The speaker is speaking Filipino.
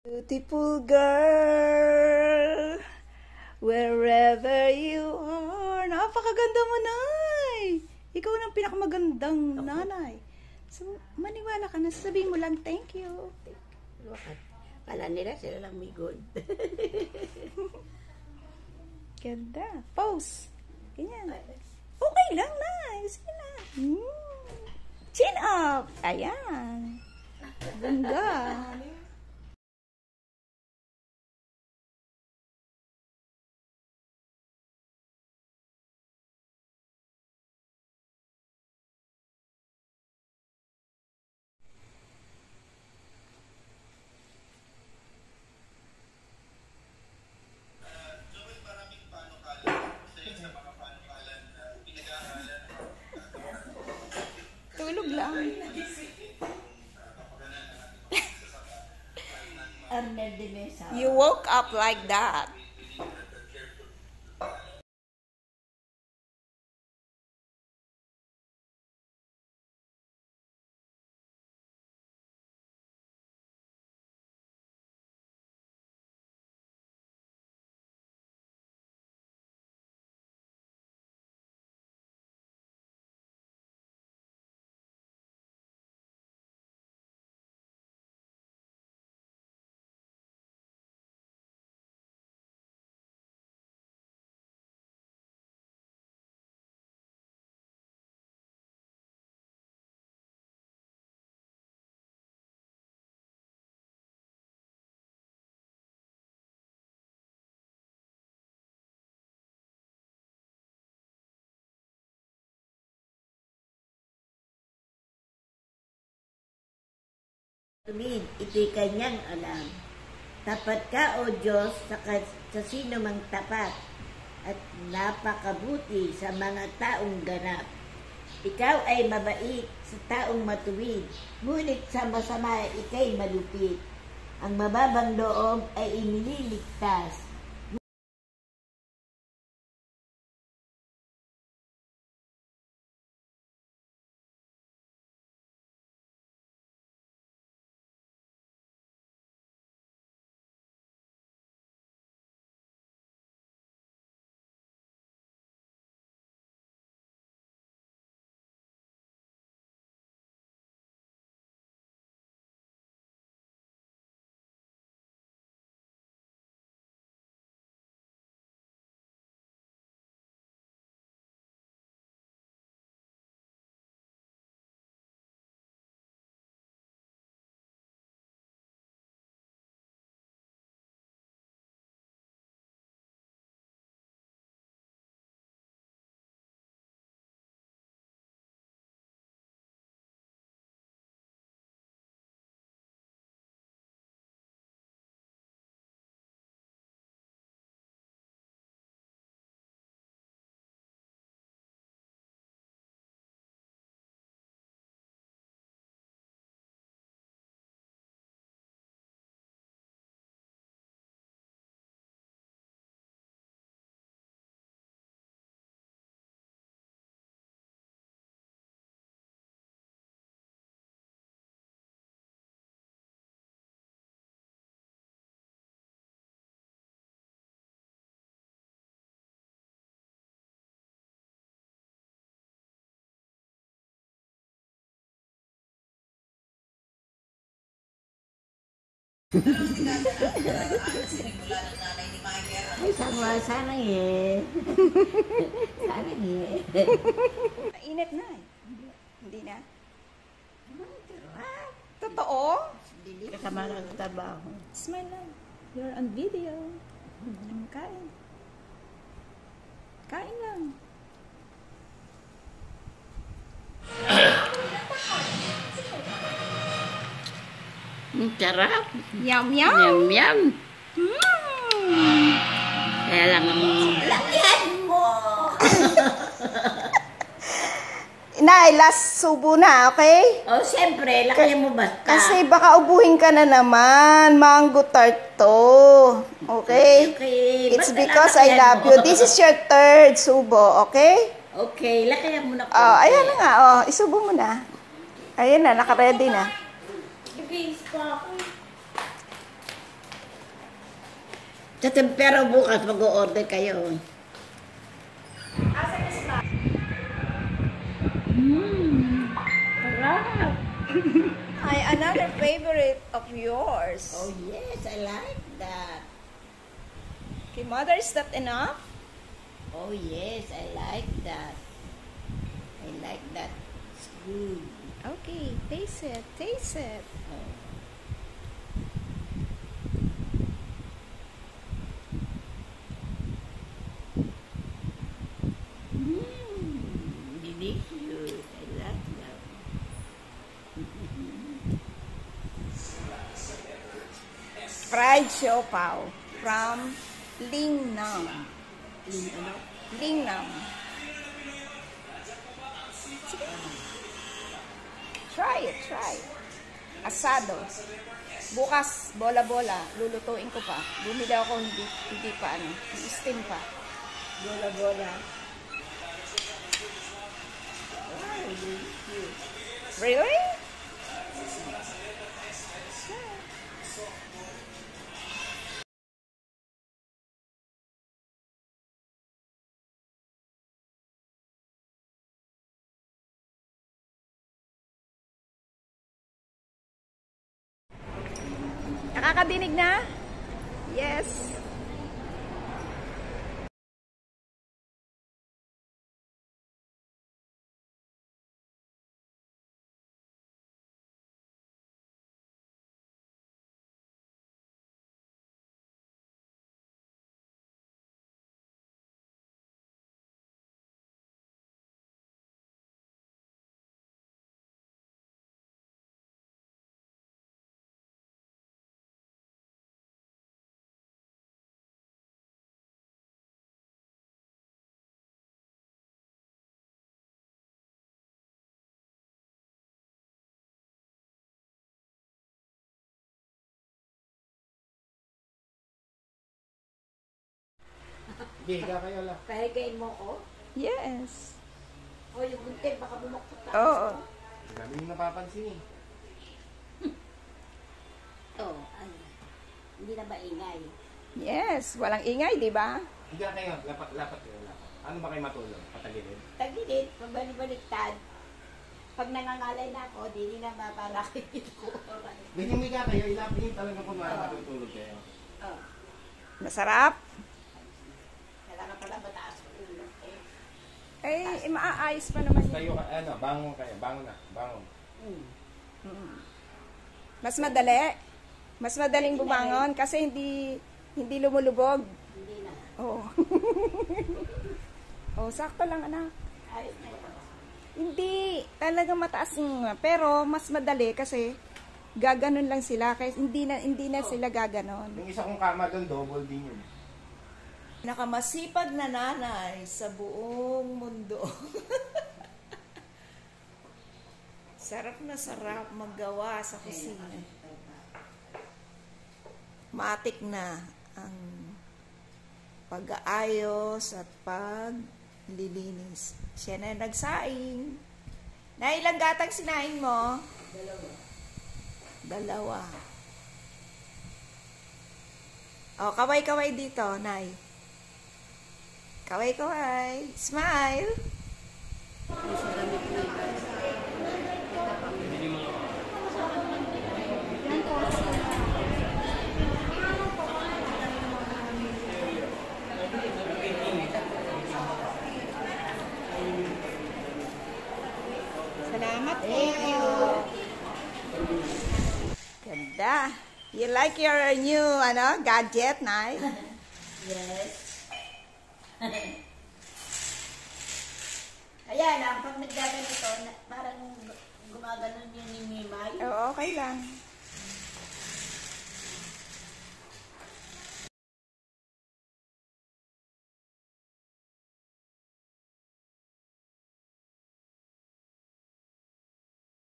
Beautiful girl, wherever you are. Napakaganda mo, Nay. Ikaw ang pinakamagandang nanay. So, maniwala ka na. Sabihin mo lang, thank you. Bakit? Kala nila sila lang may good. Ganda. Pose. Ganyan. Okay lang, Nay. Sige na. Chin up. Ayan. Ganda. Tulog lang. You woke up like that. Tumid, ito'y kanyang alam. Tapat ka, O Diyos, sa sino mang tapat, at napakabuti sa mga taong ganap. Ikaw ay mabait sa taong matuwid, ngunit sa masama ika'y malupit. Ang mababang loob ay inililigtas. Ay, sana eh. Sana eh. Mainit na eh. Hindi na? Totoo? Kasama ng trabaho. Smile lang. You're on video. Kain. Kain lang. Sarap. Yum, yum. Yum, yum. Kaya lang ang... Lakyan mo! Nay, last subo na, okay? Oh, siyempre, lakyan mo basta. Kasi baka ubuhin ka na naman. Mango tart to. Okay? Okay. It's Basta because I lakyan love mo. you. This is your third subo, okay? Okay, lakyan mo na. Oh, ayan na nga. Oh, isubo mo na. Ayan na, naka-ready na. Nag-games pa ako. Pero bukas mag-o-order kayo. Sarap. Ay, another favorite of yours. Oh yes, I like that. Okay, mother, is that enough? Oh yes, I like that. I like that. It's good. Okay, taste it, taste it. Oh. Delicious. I like that. Fried siopaw from Lingnam. Ano? Lingnam. Try it, try it. Asado. Bukas, bola-bola, lulutuin ko pa. Bumili ako, hindi pa ano, i-steam pa. Bola-bola. Wow, delicious. Really? Nakakadinig na? Yes. Hindi, higa kayo lang. Pahigain mo ko? Yes. O yung bunting, baka bumuktot na. Oo. Dami yung napapansin eh. Oh, ano? Hindi na ba ingay? Yes. Walang ingay, di ba? Higa kayo, lapat kayo, lapat. Ano ba kayo matulog? Patagilid? Tagilid, pabalik-baliktad. Pag nangangalay na ako, di na maparakit ko. Ganyan higa kayo, ilapin yung talaga kung matutulog kayo. Oh, Masarap. kailangan pala mataas ko ulo. Eh, maaayos pa naman Tayo, yun. bangon kayo, bangon na, bangon. Mas madali. Mas madaling bumangon kasi hindi lumulubog. Hindi na. Oo. Oh, sakto lang, anak. Ayos na ito. Hindi, talagang mataas yung, pero mas madali kasi gaganon lang sila kasi hindi na sila gaganon. Yung isa kong kama doon, double din yun. Nakamasipag na nanay sa buong mundo. Sarap na sarap maggawa sa kusina. Matik na ang pag-aayos at paglilinis. Siya na nagsaing. Na ilang gatang sinaing mo? Dalawa. Oh, kaway-kaway dito, Nay. Kaway-kaway. Smile. Salamat. Thank you. Ganda. You like your new gadget, Nay? Yes. Ayan, pag naggaganito, parang gumaganon yun ni Mimay. Oo, okay lang.